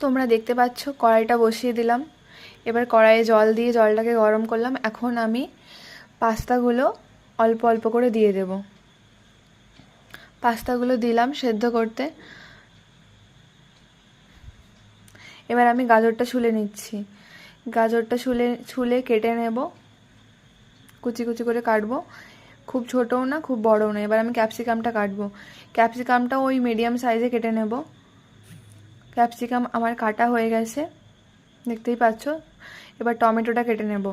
তোমরা দেখতে পাচ্ছ কড়াইটা বসিয়ে দিলাম। এবার কড়াইয়ে জল দিয়ে জলটাকে গরম করলাম। এখন আমি পাস্তাগুলো অল্প অল্প করে দিয়ে দেব। পাস্তাগুলো দিলাম সেদ্ধ করতে। এবার আমি গাজরটা ছুলে নিচ্ছি। গাজরটা ছুলে কেটে নেব, কুচি কুচি করে কাটবো, খুব ছোটও না খুব বড়ও না। এবার আমি ক্যাপসিকামটা কাটবো। ক্যাপসিকামটা ওই মিডিয়াম সাইজে কেটে নেব। ক্যাপসিকাম আমার কাটা হয়ে গেছে, দেখতেই পাচ্ছ। এবার টমেটোটা কেটে নেব।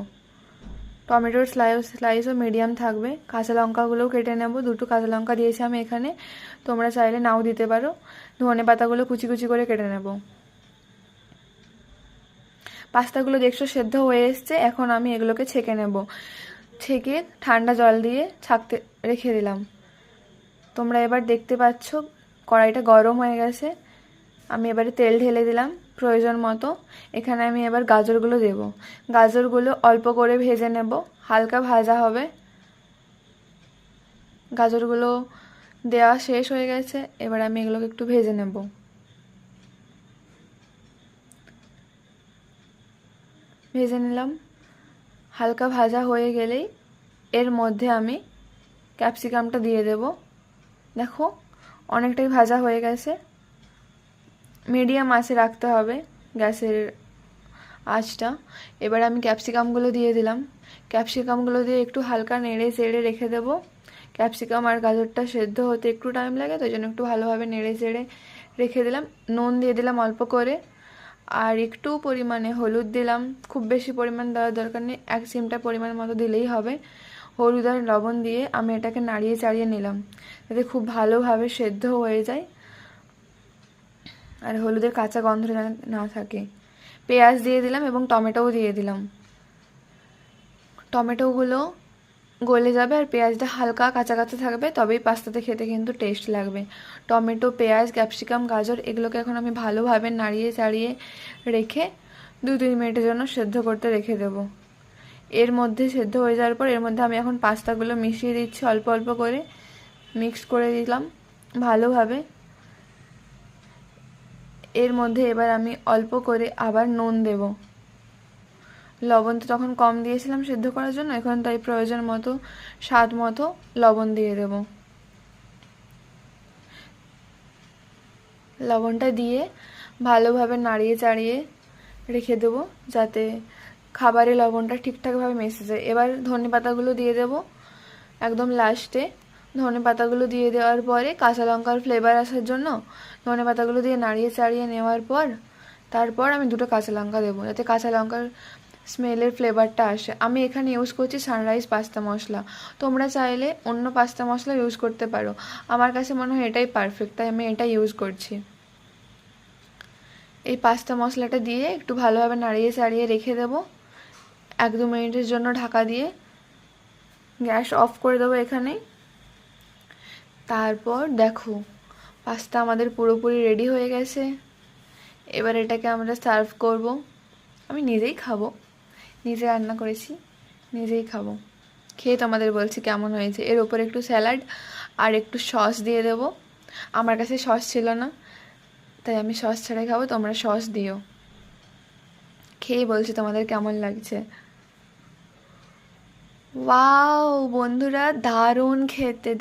টমেটোর স্লাইসও মিডিয়াম থাকবে। কাঁচা লঙ্কাগুলোও কেটে নেব। 2টো কাঁচা লঙ্কা দিয়েছি আমি এখানে, তোমরা চাইলে নাও দিতে পারো। ধনে পাতাগুলো কুচি কুচি করে কেটে নেব। পাস্তাগুলো দেখছো সেদ্ধ হয়ে এসছে। এখন আমি এগুলোকে ছেঁকে নেব। ছেঁকে ঠান্ডা জল দিয়ে ছাঁকতে রেখে দিলাম। তোমরা এবার দেখতে পাচ্ছ কড়াইটা গরম হয়ে গেছে। আমি এবারে তেল ঢেলে দিলাম প্রয়োজন মতো। এখানে আমি এবার গাজরগুলো দেব। গাজরগুলো অল্প করে ভেজে নেব, হালকা ভাজা হবে। গাজরগুলো দেওয়া শেষ হয়ে গেছে। এবার আমি এগুলোকে একটু ভেজে নেব। ভেজে নিলাম। হালকা ভাজা হয়ে গেলেই এর মধ্যে আমি ক্যাপসিকামটা দিয়ে দেব। দেখো অনেকটাই ভাজা হয়ে গেছে। মিডিয়াম আঁচে রাখতে হবে গ্যাসের আঁচটা। এবার আমি ক্যাপসিকামগুলো দিয়ে দিলাম। ক্যাপসিকামগুলো দিয়ে একটু হালকা নেড়ে চেড়ে রেখে দেব। ক্যাপসিকাম আর গাজরটা সেদ্ধ হতে একটু টাইম লাগে, তো জন্য একটু ভালোভাবে নেড়ে চেড়ে রেখে দিলাম। নুন দিয়ে দিলাম অল্প করে, আর একটু পরিমাণে হলুদ দিলাম। খুব বেশি পরিমাণ দেওয়ার দরকার নেই, 1 চিমটা পরিমাণ মতো দিলেই হবে। হলুদ আর লবণ দিয়ে আমি এটাকে নাড়িয়ে চাড়িয়ে নিলাম, যাতে খুব ভালোভাবে সেদ্ধ হয়ে যায় আর হলুদের কাঁচা গন্ধ না থাকে। পেঁয়াজ দিয়ে দিলাম এবং টমেটোও দিয়ে দিলাম। টমেটোগুলো গলে যাবে আর পেঁয়াজটা হালকা কাঁচা কাঁচা থাকবে, তবেই পাস্তাতে খেতে কিন্তু টেস্ট লাগবে। টমেটো, পেঁয়াজ, ক্যাপসিকাম, গাজর এগুলোকে এখন আমি ভালোভাবে নাড়িয়ে চাড়িয়ে রেখে 2-3 মিনিটের জন্য সেদ্ধ করতে রেখে দেব। এর মধ্যে সেদ্ধ হয়ে যাওয়ার পর এর মধ্যে আমি এখন পাস্তাগুলো মিশিয়ে দিচ্ছি। অল্প অল্প করে মিক্স করে দিলাম ভালোভাবে। এর মধ্যে এবার আমি অল্প করে আবার নুন দেব। লবণ তো তখন কম দিয়েছিলাম সেদ্ধ করার জন্য, এখন তাই প্রয়োজন মতো স্বাদ মতো লবণ দিয়ে দেব। লবণটা দিয়ে ভালোভাবে নাড়িয়ে চাড়িয়ে রেখে দেব, যাতে খাবারে লবণটা ঠিকঠাকভাবে মিশে যায়। এবার ধনে পাতাগুলো দিয়ে দেব একদম লাস্টে। ধনে পাতাগুলো দিয়ে দেওয়ার পরে কাঁচা লঙ্কার ফ্লেভার আসার জন্য ধনে পাতাগুলো দিয়ে নাড়িয়ে চাড়িয়ে নেওয়ার পর তারপর আমি 2টো কাঁচা লঙ্কা দেবো, যাতে কাঁচা লঙ্কার স্মেলের ফ্লেভারটা আসে। আমি এখানে ইউজ করছি সানরাইজ পাস্তা মশলা। তোমরা চাইলে অন্য পাস্তা মশলা ইউজ করতে পারো। আমার কাছে মনে হয় এটাই পারফেক্ট, তাই আমি এটা ইউজ করছি। এই পাস্তা মশলাটা দিয়ে একটু ভালোভাবে নাড়িয়ে চাড়িয়ে রেখে দেবো 1-2 মিনিটের জন্য ঢাকা দিয়ে। গ্যাস অফ করে দেবো এখানেই। তারপর দেখো পাস্তা আমাদের পুরোপুরি রেডি হয়ে গেছে। এবার এটাকে আমরা সার্ভ করব। আমি নিজেই খাবো, নিজে রান্না করেছি, নিজেই খাবো। খেয়ে তোমাদের বলছি কেমন হয়েছে। এর উপরে একটু স্যালাড আর একটু সস দিয়ে দেবো। আমার কাছে সস ছিল না, তাই আমি সস ছাড়াই খাবো, তোমরা সস দিও। খেয়ে বলছি তোমাদের কেমন লাগছে। ওয়াও বন্ধুরা, দারুণ খেতে।